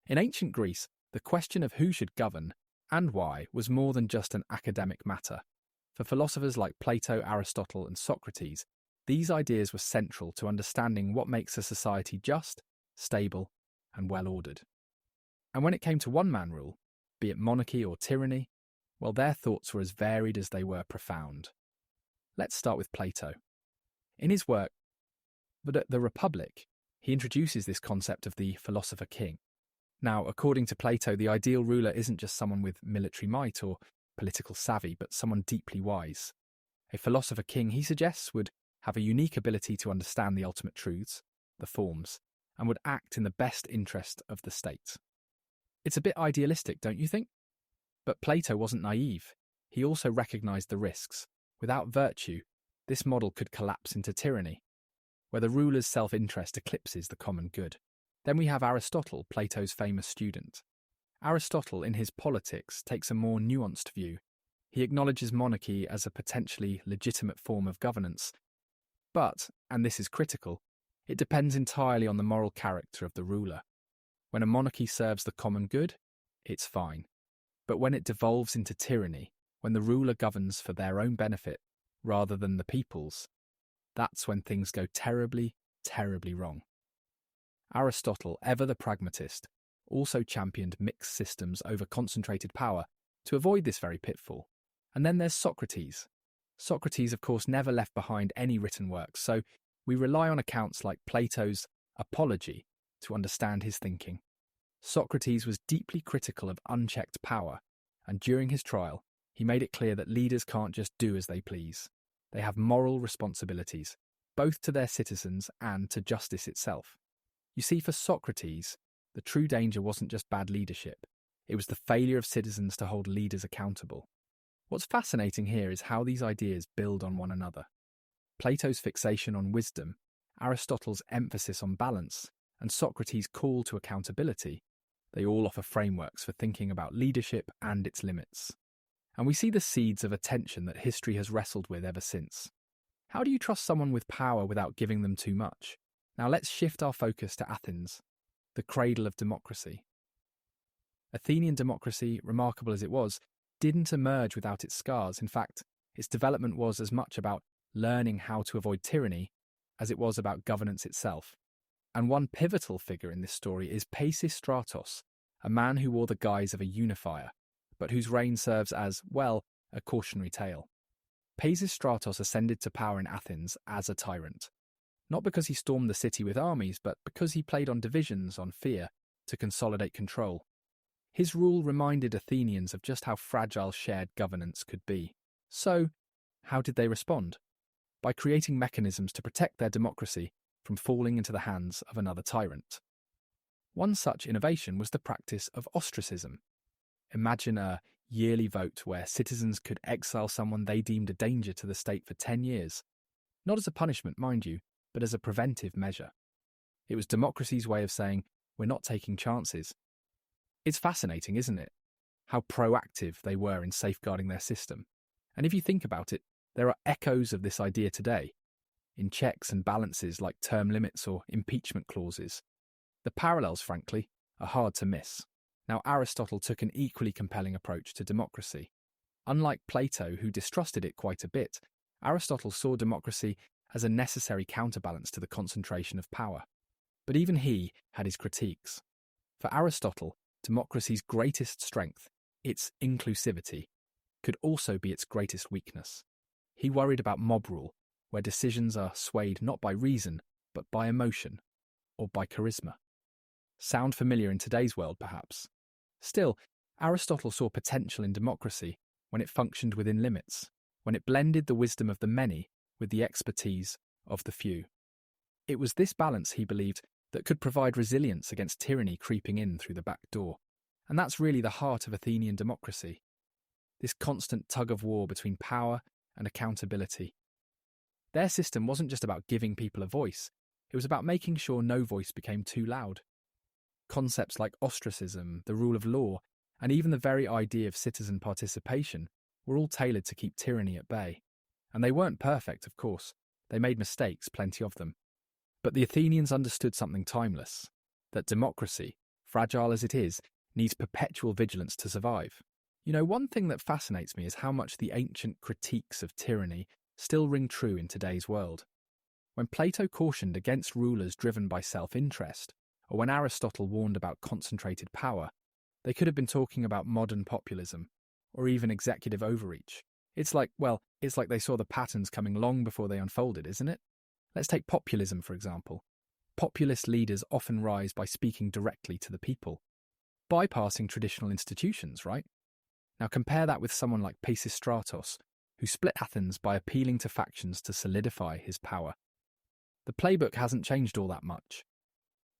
In ancient Greece, the question of who should govern and why was more than just an academic matter. For philosophers like Plato, Aristotle, and Socrates, these ideas were central to understanding what makes a society just, stable, and well-ordered. And when it came to one-man rule, be it monarchy or tyranny, well, their thoughts were as varied as they were profound. Let's start with Plato. In his work, The Republic, he introduces this concept of the philosopher king. Now, according to Plato, the ideal ruler isn't just someone with military might or political savvy, but someone deeply wise. A philosopher king, he suggests, would have a unique ability to understand the ultimate truths, the forms, and would act in the best interest of the state. It's a bit idealistic, don't you think? But Plato wasn't naive. He also recognized the risks. Without virtue, this model could collapse into tyranny, where the ruler's self-interest eclipses the common good. Then we have Aristotle, Plato's famous student. Aristotle, in his Politics, takes a more nuanced view. He acknowledges monarchy as a potentially legitimate form of governance. But, and this is critical, it depends entirely on the moral character of the ruler. When a monarchy serves the common good, it's fine. But when it devolves into tyranny, when the ruler governs for their own benefit rather than the people's, that's when things go terribly, terribly wrong. Aristotle, ever the pragmatist, also championed mixed systems over concentrated power to avoid this very pitfall. And then there's Socrates. Socrates, of course, never left behind any written works, so we rely on accounts like Plato's Apology to understand his thinking. Socrates was deeply critical of unchecked power, and during his trial, he made it clear that leaders can't just do as they please. They have moral responsibilities, both to their citizens and to justice itself. You see, for Socrates, the true danger wasn't just bad leadership. It was the failure of citizens to hold leaders accountable. What's fascinating here is how these ideas build on one another. Plato's fixation on wisdom, Aristotle's emphasis on balance, and Socrates' call to accountability, they all offer frameworks for thinking about leadership and its limits. And we see the seeds of a tension that history has wrestled with ever since. How do you trust someone with power without giving them too much? Now let's shift our focus to Athens, the cradle of democracy. Athenian democracy, remarkable as it was, didn't emerge without its scars. In fact, its development was as much about learning how to avoid tyranny as it was about governance itself. And one pivotal figure in this story is Pisistratos, a man who wore the guise of a unifier, but whose reign serves as, well, a cautionary tale. Pisistratos ascended to power in Athens as a tyrant. Not because he stormed the city with armies, but because he played on divisions, on fear, to consolidate control. His rule reminded Athenians of just how fragile shared governance could be. So, how did they respond? By creating mechanisms to protect their democracy from falling into the hands of another tyrant. One such innovation was the practice of ostracism. Imagine a yearly vote where citizens could exile someone they deemed a danger to the state for 10 years. Not as a punishment, mind you, but as a preventive measure. It was democracy's way of saying, we're not taking chances. It's fascinating, isn't it? How proactive they were in safeguarding their system. And if you think about it, there are echoes of this idea today, in checks and balances like term limits or impeachment clauses. The parallels, frankly, are hard to miss. Now, Aristotle took an equally compelling approach to democracy. Unlike Plato, who distrusted it quite a bit, Aristotle saw democracy as a necessary counterbalance to the concentration of power. But even he had his critiques. For Aristotle, democracy's greatest strength, its inclusivity, could also be its greatest weakness. He worried about mob rule, where decisions are swayed not by reason, but by emotion, or by charisma. Sound familiar in today's world, perhaps? Still, Aristotle saw potential in democracy when it functioned within limits, when it blended the wisdom of the many with the expertise of the few. It was this balance, he believed, that could provide resilience against tyranny creeping in through the back door. And that's really the heart of Athenian democracy. This constant tug-of-war between power and accountability. Their system wasn't just about giving people a voice, it was about making sure no voice became too loud. Concepts like ostracism, the rule of law, and even the very idea of citizen participation were all tailored to keep tyranny at bay. And they weren't perfect, of course. They made mistakes, plenty of them. But the Athenians understood something timeless, that democracy, fragile as it is, needs perpetual vigilance to survive. You know, one thing that fascinates me is how much the ancient critiques of tyranny still ring true in today's world. When Plato cautioned against rulers driven by self-interest, or when Aristotle warned about concentrated power, they could have been talking about modern populism, or even executive overreach. It's like they saw the patterns coming long before they unfolded, isn't it? Let's take populism, for example. Populist leaders often rise by speaking directly to the people, bypassing traditional institutions, right? Now compare that with someone like Pisistratos, who split Athens by appealing to factions to solidify his power. The playbook hasn't changed all that much.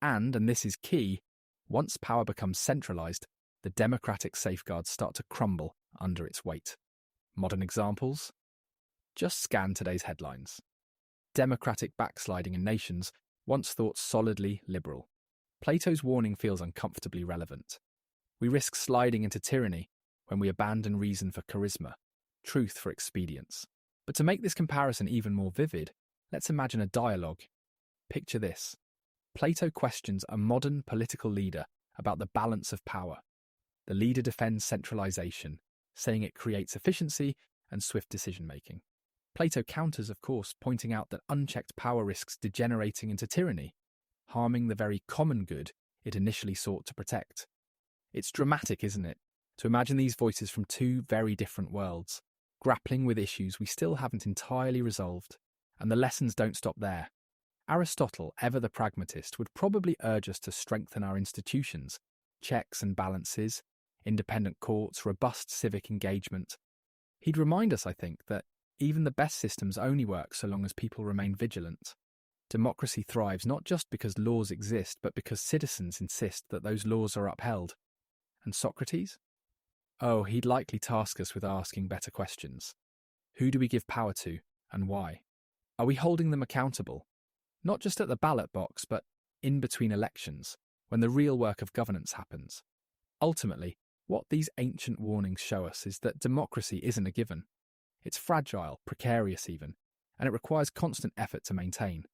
And this is key, once power becomes centralised, the democratic safeguards start to crumble under its weight. Modern examples? Just scan today's headlines. Democratic backsliding in nations once thought solidly liberal. Plato's warning feels uncomfortably relevant. We risk sliding into tyranny when we abandon reason for charisma, truth for expedience. But to make this comparison even more vivid, let's imagine a dialogue. Picture this. Plato questions a modern political leader about the balance of power. The leader defends centralization, saying it creates efficiency and swift decision-making. Plato counters, of course, pointing out that unchecked power risks degenerating into tyranny, harming the very common good it initially sought to protect. It's dramatic, isn't it, to imagine these voices from two very different worlds, grappling with issues we still haven't entirely resolved. And the lessons don't stop there. Aristotle, ever the pragmatist, would probably urge us to strengthen our institutions, checks and balances, independent courts, robust civic engagement. He'd remind us, I think, that even the best systems only work so long as people remain vigilant. Democracy thrives not just because laws exist, but because citizens insist that those laws are upheld. And Socrates? Oh, he'd likely task us with asking better questions. Who do we give power to, and why? Are we holding them accountable? Not just at the ballot box, but in between elections, when the real work of governance happens. Ultimately, what these ancient warnings show us is that democracy isn't a given. It's fragile, precarious even, and it requires constant effort to maintain.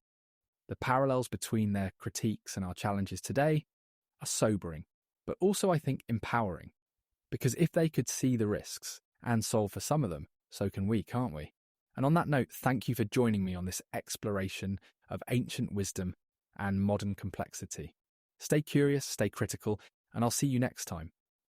The parallels between their critiques and our challenges today are sobering, but also, I think, empowering. Because if they could see the risks and solve for some of them, so can we, can't we? And on that note, thank you for joining me on this exploration of ancient wisdom and modern complexity. Stay curious, stay critical, and I'll see you next time.